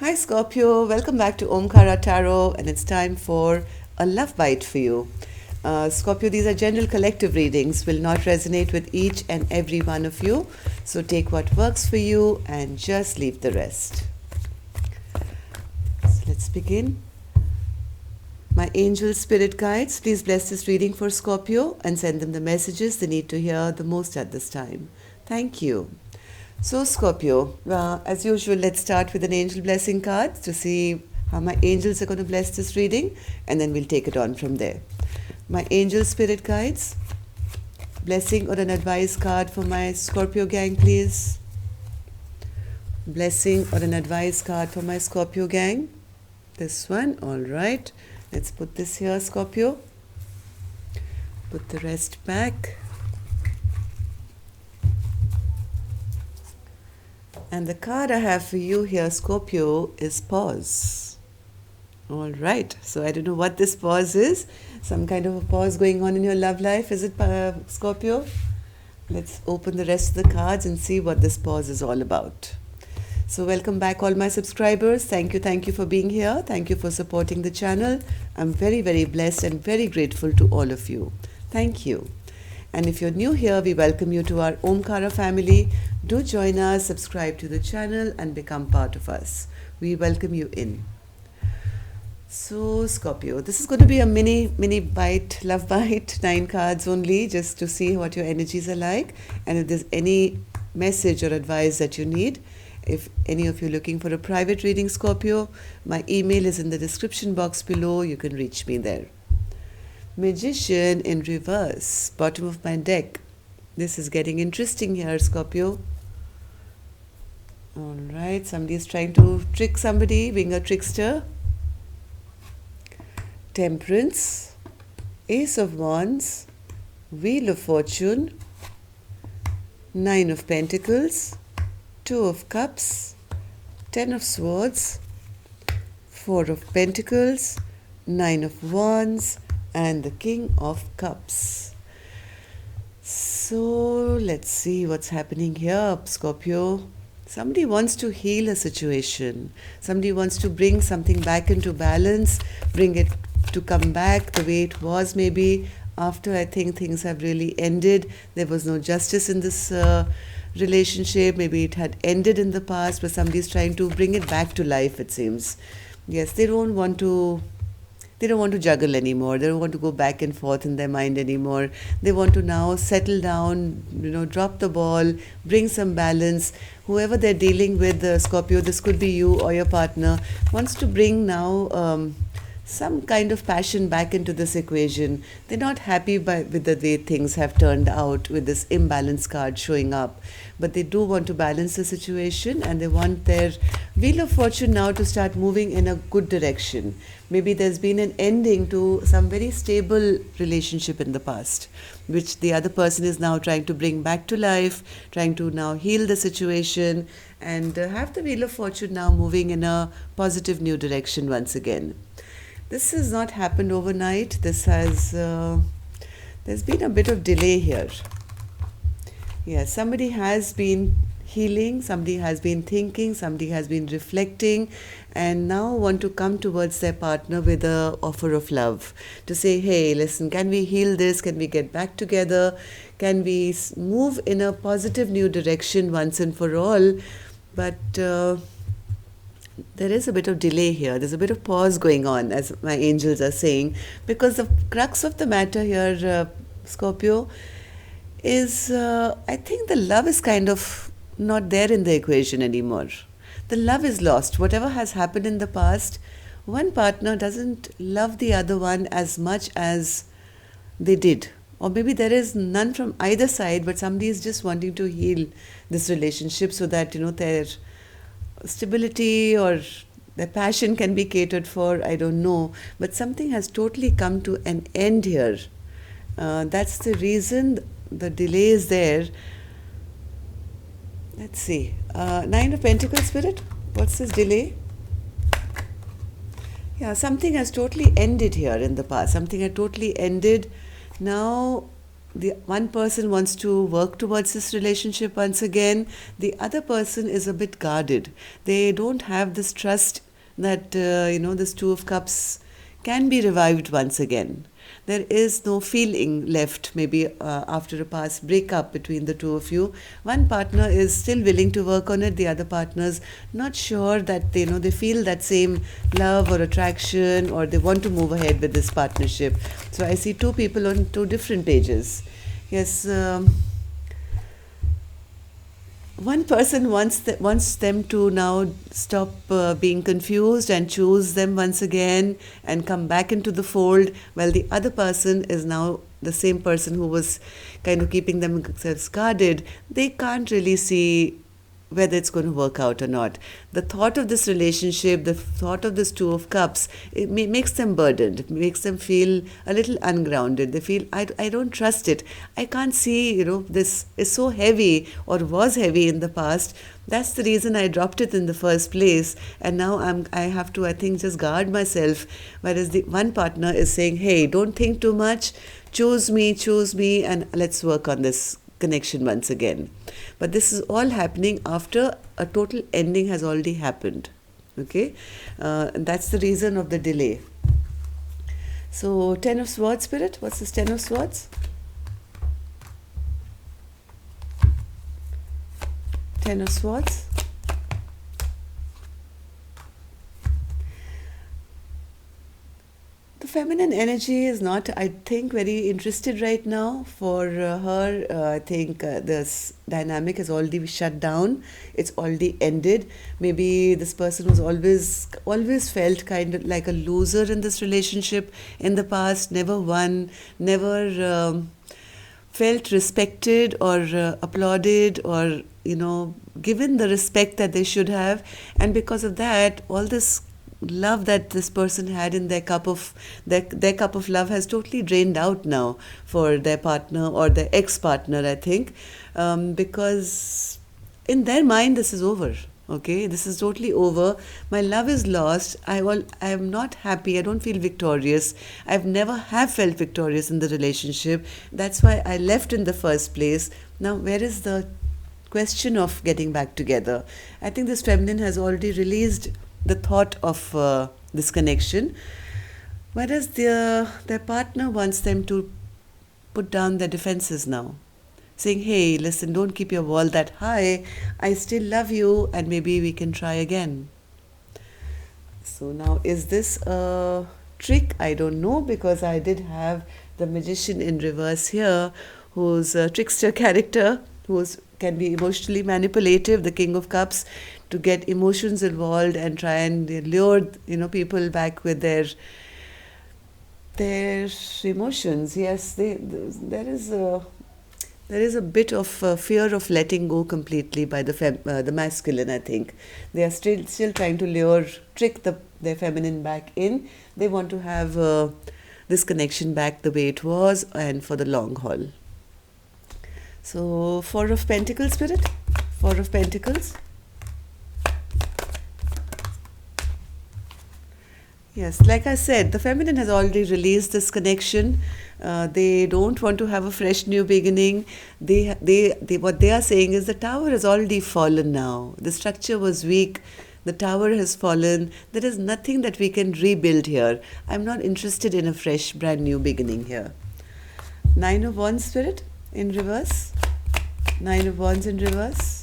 Hi Scorpio, welcome back to Omkara Tarot, and it's time for a love bite for you. Scorpio, these are general collective readings, will not resonate with each and every one of you. So take what works for you and just leave the rest. So let's begin. My angel spirit guides, please bless this reading for Scorpio and send them the messages they need to hear the most at this time. Thank you. So, Scorpio, as usual, let's start with an angel blessing card to see how my angels are going to bless this reading, and then we'll take it on from there. My angel spirit guides, blessing or an advice card for my Scorpio gang, please. Blessing or an advice card for my Scorpio gang. This one, all right. Let's put this here, Scorpio. Put the rest back. And the card I have for you here, Scorpio, is pause. All right. So I don't know what this pause is. Some kind of a pause going on in your love life. Is it, Scorpio? Let's open the rest of the cards and see what this pause is all about. So welcome back all my subscribers. Thank you for being here. Thank you for supporting the channel. I'm very, very blessed and very grateful to all of you. Thank you. And if you're new here, we welcome you to our Omkara family. Do join us, subscribe to the channel and become part of us. We welcome you in. So Scorpio, this is going to be a mini bite, love bite, 9 cards only, just to see what your energies are like. And if there's any message or advice that you need, if any of you are looking for a private reading, Scorpio, my email is in the description box below. You can reach me there. Magician in reverse, bottom of my deck. This is getting interesting here, Scorpio. All right, somebody is trying to trick somebody, being a trickster. Temperance, Ace of Wands, Wheel of Fortune, 9 of Pentacles, 2 of Cups, 10 of Swords, 4 of Pentacles, 9 of Wands, and the King of Cups. So let's see what's happening here, Scorpio. Somebody wants to heal a situation. Somebody wants to bring something back into balance, bring it to come back the way it was maybe after I think things have really ended. There was no justice in this relationship. Maybe it had ended in the past, but somebody's trying to bring it back to life, it seems. Yes, they don't want to juggle anymore. They don't want to go back and forth in their mind anymore. They want to now settle down, drop the ball, bring some balance. Whoever they're dealing with, Scorpio, this could be you or your partner, wants to bring now some kind of passion back into this equation. They're not happy with the way things have turned out with this imbalance card showing up. But they do want to balance the situation, and they want their Wheel of Fortune now to start moving in a good direction. Maybe there's been an ending to some very stable relationship in the past, which the other person is now trying to bring back to life, trying to now heal the situation, and have the Wheel of Fortune now moving in a positive new direction once again. This has not happened overnight. This has, there's been a bit of delay here. Yes, somebody has been healing, somebody has been thinking, somebody has been reflecting, and now want to come towards their partner with an offer of love. To say, hey, listen, can we heal this? Can we get back together? Can we move in a positive new direction once and for all? But there is a bit of delay here. There's a bit of pause going on, as my angels are saying, because the crux of the matter here, Scorpio, is I think the love is kind of not there in the equation anymore. The love is lost. Whatever has happened in the past, one partner doesn't love the other one as much as they did. Or maybe there is none from either side, but somebody is just wanting to heal this relationship so that, their stability or their passion can be catered for. I don't know. But something has totally come to an end here. That's the reason the delay is there. Let's see. 9 of Pentacles, Spirit. What's this delay? Yeah, something has totally ended here in the past. Something had totally ended. Now the one person wants to work towards this relationship once again. The other person is a bit guarded. They don't have this trust that this Two of Cups can be revived once again. There is no feeling left, maybe after a past breakup between the two of you. One partner is still willing to work on it, the other partner's not sure that they feel that same love or attraction, or they want to move ahead with this partnership. So I see two people on two different pages. Yes. One person wants them to now stop being confused and choose them once again and come back into the fold, while the other person is now the same person who was kind of keeping themselves guarded. They can't really see whether it's going to work out or not. The thought of this relationship, the thought of this Two of Cups, it makes them burdened. It makes them feel a little ungrounded. They feel, I don't trust it. I can't see, this is so heavy or was heavy in the past. That's the reason I dropped it in the first place. And now I have to, I think, just guard myself. Whereas the one partner is saying, hey, don't think too much. Choose me, and let's work on this connection once again. But this is all happening after a total ending has already happened. Okay, and that's the reason of the delay. So, Ten of Swords, Spirit. What's this Ten of Swords? Ten of Swords. The feminine energy is not, I think, very interested right now. For her, I think this dynamic is already shut down. It's already ended. Maybe this person was always felt kind of like a loser in this relationship in the past, never won, never felt respected or applauded or, given the respect that they should have. And because of that, all this love that this person had in their cup of love has totally drained out now for their partner or their ex-partner, I think, because in their mind this is over. Okay, this is totally over. My love is lost. I am not happy. I don't feel victorious. I've never have felt victorious in the relationship. That's why I left in the first place. Now, where is the question of getting back together? I think this feminine has already released the thought of this connection, whereas their partner wants them to put down their defenses now, saying, hey, listen, don't keep your wall that high. I still love you, and maybe we can try again. So now, is this a trick? I don't know, because I did have the Magician in reverse here, who's a trickster character, can be emotionally manipulative, the King of Cups, to get emotions involved and try and lure people back with their emotions. Yes, there is a bit of fear of letting go completely by the masculine. I think they are still trying to trick their feminine back in. They want to have this connection back the way it was and for the long haul. So, Four of Pentacles, Spirit. Four of Pentacles. Yes, like I said, the feminine has already released this connection. They don't want to have a fresh new beginning. What they are saying is the tower has already fallen now. The structure was weak. The tower has fallen. There is nothing that we can rebuild here. I'm not interested in a fresh, brand new beginning here. Nine of Wands, Spirit, in reverse. Nine of Wands in reverse.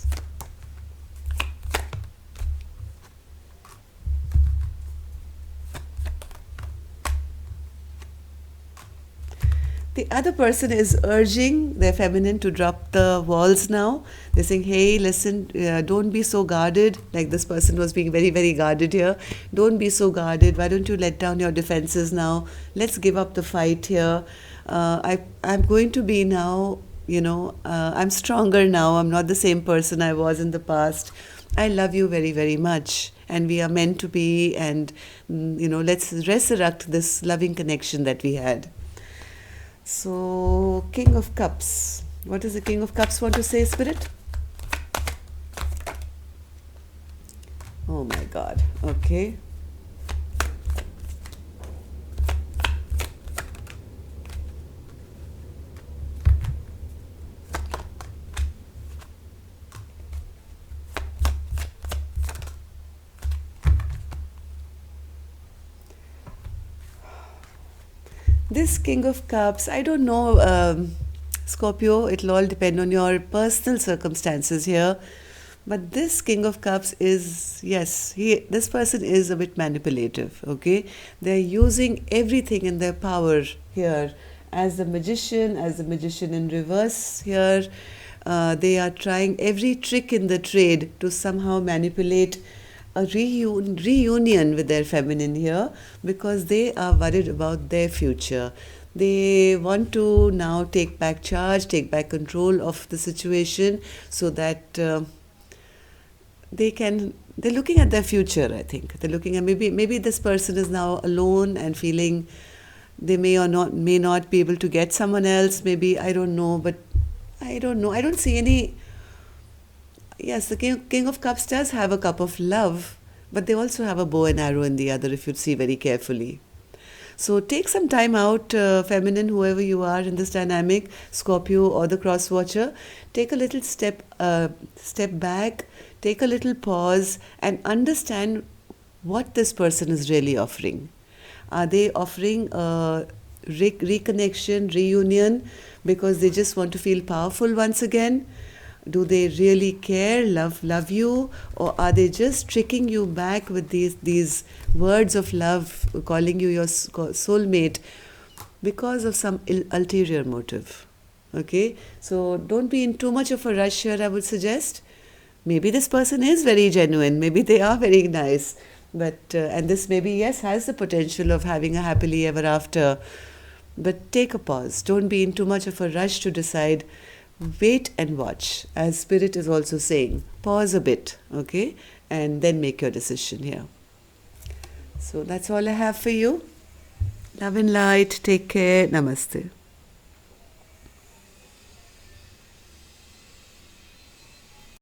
The other person is urging their feminine to drop the walls now. They're saying, hey, listen, don't be so guarded. Like this person was being very, very guarded here. Don't be so guarded. Why don't you let down your defenses now? Let's give up the fight here. I'm going to be now, I'm stronger now. I'm not the same person I was in the past. I love you very, very much. And we are meant to be. And, let's resurrect this loving connection that we had. So, King of Cups. What does the King of Cups want to say, Spirit? Oh my God. Okay. This King of Cups, I don't know, Scorpio, it'll all depend on your personal circumstances here. But this King of Cups is, yes, this person is a bit manipulative, okay? They're using everything in their power here. As the magician in reverse here, they are trying every trick in the trade to somehow manipulate a reunion with their feminine here, because they are worried about their future. They want to now take back charge, take back control of the situation, so that they're looking at their future. I think they're looking at, maybe this person is now alone and feeling they may not be able to get someone else, maybe, I don't know. But I don't know, I don't see any. Yes, the King of Cups does have a cup of love, but they also have a bow and arrow in the other, if you see very carefully. So take some time out, feminine, whoever you are in this dynamic, Scorpio or the cross watcher. Take a little step back, take a little pause, and understand what this person is really offering. Are they offering a reconnection, reunion, because they just want to feel powerful once again? Do they really care, love you, or are they just tricking you back with these words of love, calling you your soulmate, because of some ulterior motive? Okay, so don't be in too much of a rush here, I would suggest. Maybe this person is very genuine, maybe they are very nice, but and this maybe, yes, has the potential of having a happily ever after. But take a pause. Don't be in too much of a rush to decide. Wait and watch, as Spirit is also saying. Pause a bit, okay? And then make your decision here. So that's all I have for you. Love and light. Take care. Namaste.